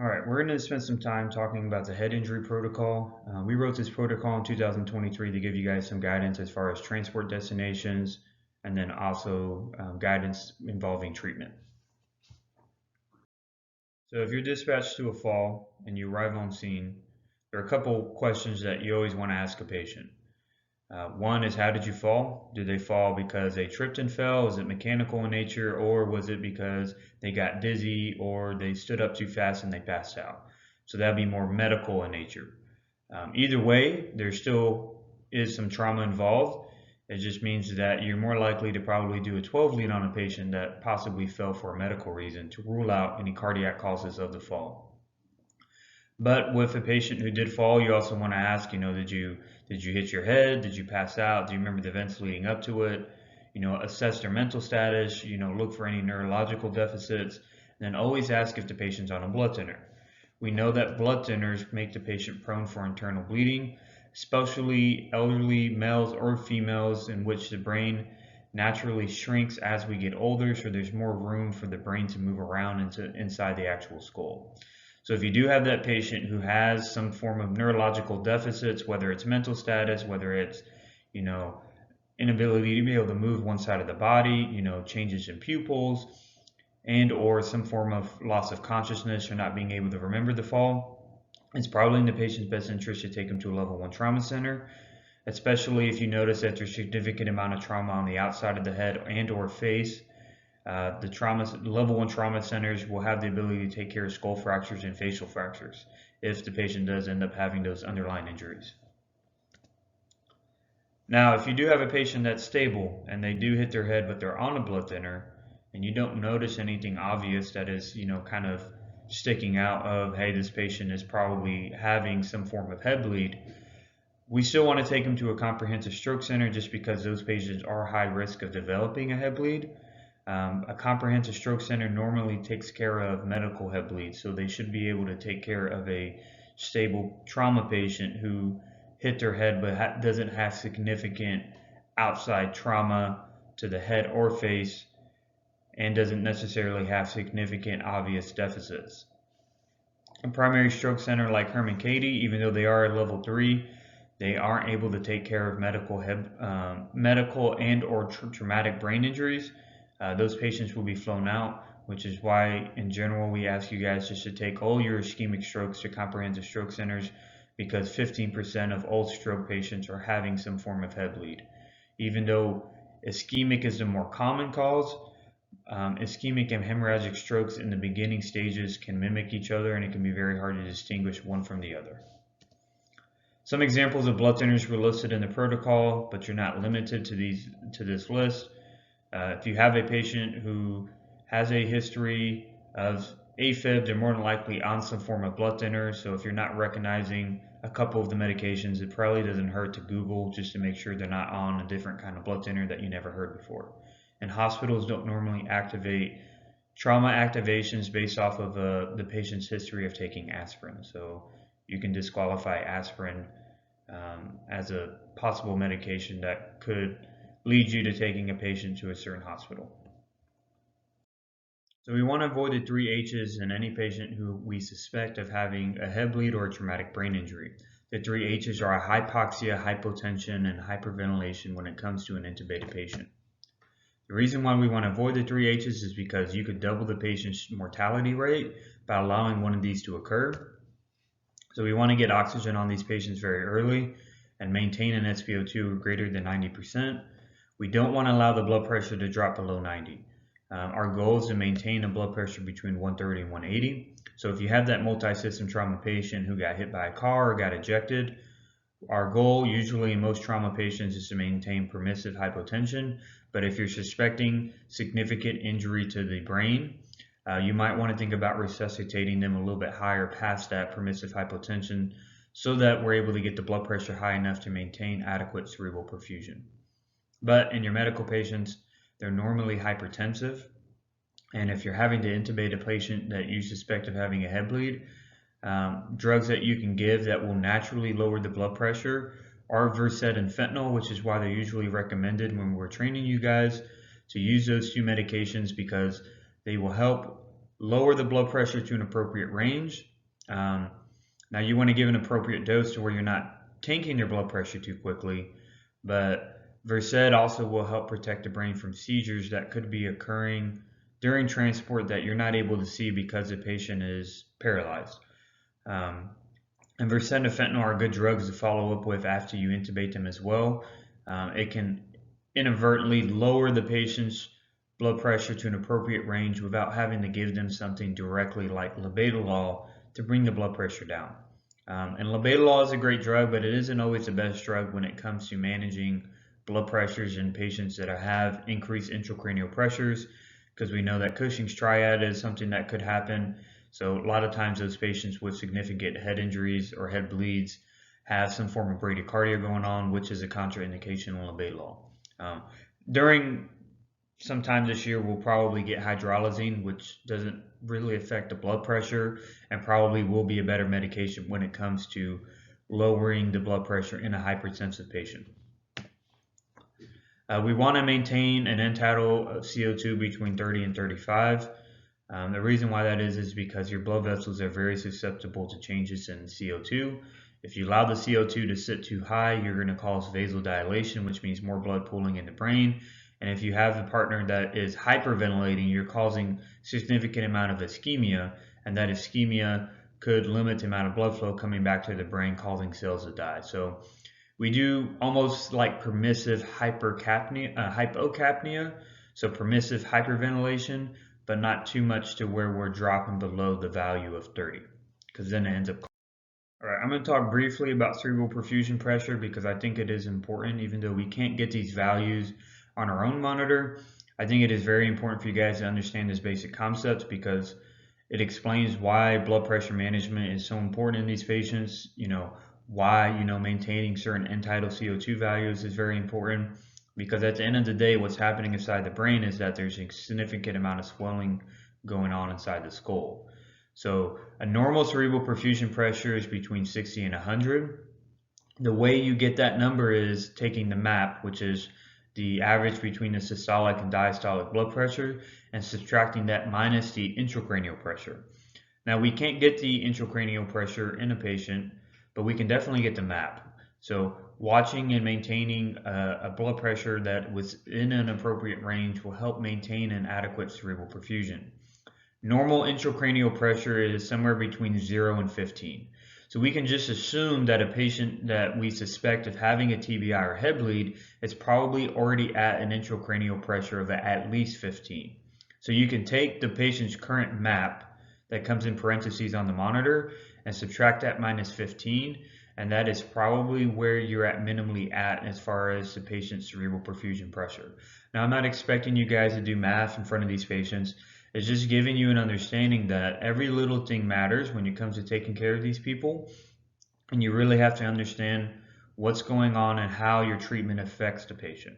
All right, we're going to spend some time talking about the head injury protocol. We wrote this protocol in 2023 to give you guys some guidance as far as transport destinations and then also guidance involving treatment. So if you're dispatched to a fall and you arrive on scene, there are a couple questions that you always want to ask a patient. One is, how did you fall? Did they fall because they tripped and fell? Was it mechanical in nature, or was it because they got dizzy or they stood up too fast and they passed out? So that'd be more medical in nature. Either way, there still is some trauma involved. It just means that you're more likely to probably do a 12 lead on a patient that possibly fell for a medical reason to rule out any cardiac causes of the fall. But with a patient who did fall, you also want to ask, did you hit your head? Did you pass out? Do you remember the events leading up to it? Assess their mental status, look for any neurological deficits, and then always ask if the patient's on a blood thinner. We know that blood thinners make the patient prone for internal bleeding, especially elderly males or females in which the brain naturally shrinks as we get older, so there's more room for the brain to move around inside the actual skull. So if you do have that patient who has some form of neurological deficits, whether it's mental status, whether it's, inability to be able to move one side of the body, changes in pupils, and or some form of loss of consciousness or not being able to remember the fall, it's probably in the patient's best interest to take them to a level 1 trauma center, especially if you notice that there's significant amount of trauma on the outside of the head and or face. The level 1 trauma centers will have the ability to take care of skull fractures and facial fractures if the patient does end up having those underlying injuries. Now, if you do have a patient that's stable and they do hit their head but they're on a blood thinner and you don't notice anything obvious that is, kind of sticking out of, hey, this patient is probably having some form of head bleed, we still want to take them to a comprehensive stroke center just because those patients are high risk of developing a head bleed. A comprehensive stroke center normally takes care of medical head bleeds, so they should be able to take care of a stable trauma patient who hit their head but doesn't have significant outside trauma to the head or face and doesn't necessarily have significant obvious deficits. A primary stroke center like Herman Katie, even though they are at level 3, they aren't able to take care of medical and or traumatic brain injuries. Those patients will be flown out, which is why in general we ask you guys just to take all your ischemic strokes to comprehensive stroke centers, because 15% of all stroke patients are having some form of head bleed. Even though ischemic is the more common cause, ischemic and hemorrhagic strokes in the beginning stages can mimic each other, and it can be very hard to distinguish one from the other. Some examples of blood thinners were listed in the protocol, but you're not limited to this list. If you have a patient who has a history of AFib, they're more than likely on some form of blood thinner. So if you're not recognizing a couple of the medications, it probably doesn't hurt to Google just to make sure they're not on a different kind of blood thinner that you never heard before. And hospitals don't normally activate trauma activations based off of the patient's history of taking aspirin. So you can disqualify aspirin as a possible medication that could lead you to taking a patient to a certain hospital. So we want to avoid the 3 H's in any patient who we suspect of having a head bleed or a traumatic brain injury. The 3 H's are hypoxia, hypotension, and hyperventilation when it comes to an intubated patient. The reason why we want to avoid the 3 H's is because you could double the patient's mortality rate by allowing one of these to occur. So we want to get oxygen on these patients very early and maintain an SpO2 greater than 90%. We don't want to allow the blood pressure to drop below 90. Our goal is to maintain a blood pressure between 130 and 180. So if you have that multi-system trauma patient who got hit by a car or got ejected, our goal usually in most trauma patients is to maintain permissive hypotension. But if you're suspecting significant injury to the brain, you might want to think about resuscitating them a little bit higher past that permissive hypotension so that we're able to get the blood pressure high enough to maintain adequate cerebral perfusion. But in your medical patients, they're normally hypertensive. And if you're having to intubate a patient that you suspect of having a head bleed, drugs that you can give that will naturally lower the blood pressure are Versed and fentanyl, which is why they're usually recommended when we're training you guys to use those 2 medications, because they will help lower the blood pressure to an appropriate range. Now you want to give an appropriate dose to where you're not tanking your blood pressure too quickly, but Versed also will help protect the brain from seizures that could be occurring during transport that you're not able to see because the patient is paralyzed. And Versed and fentanyl are good drugs to follow up with after you intubate them as well. It can inadvertently lower the patient's blood pressure to an appropriate range without having to give them something directly like labetalol to bring the blood pressure down. And labetalol is a great drug, but it isn't always the best drug when it comes to managing blood pressures in patients that have increased intracranial pressures, because we know that Cushing's triad is something that could happen. So a lot of times those patients with significant head injuries or head bleeds have some form of bradycardia going on, which is a contraindication on labetalol. During sometime this year, we'll probably get hydralazine, which doesn't really affect the blood pressure and probably will be a better medication when it comes to lowering the blood pressure in a hypertensive patient. We want to maintain an end tidal of CO2 between 30 and 35. The reason why that is because your blood vessels are very susceptible to changes in CO2. If you allow the CO2 to sit too high, you're going to cause vasodilation, which means more blood pooling in the brain. And if you have a partner that is hyperventilating, you're causing significant amount of ischemia, and that ischemia could limit the amount of blood flow coming back to the brain, causing cells to die. So we do almost like permissive hypocapnia, so permissive hyperventilation, but not too much to where we're dropping below the value of 30, because then it ends up. All right, I'm going to talk briefly about cerebral perfusion pressure because I think it is important. Even though we can't get these values on our own monitor, I think it is very important for you guys to understand this basic concepts because it explains why blood pressure management is so important in these patients. Why maintaining certain end tidal CO2 values is very important, because at the end of the day, what's happening inside the brain is that there's a significant amount of swelling going on inside the skull. So a normal cerebral perfusion pressure is between 60 and 100. The way you get that number is taking the MAP, which is the average between the systolic and diastolic blood pressure, and subtracting that minus the intracranial pressure. Now we can't get the intracranial pressure in a patient, but we can definitely get the MAP. So watching and maintaining a blood pressure that was in an appropriate range will help maintain an adequate cerebral perfusion. Normal intracranial pressure is somewhere between 0 and 15. So we can just assume that a patient that we suspect of having a TBI or head bleed is probably already at an intracranial pressure of at least 15. So you can take the patient's current MAP that comes in parentheses on the monitor and subtract that minus 15, and that is probably where you're at minimally at as far as the patient's cerebral perfusion pressure. Now, I'm not expecting you guys to do math in front of these patients. It's just giving you an understanding that every little thing matters when it comes to taking care of these people, and you really have to understand what's going on and how your treatment affects the patient.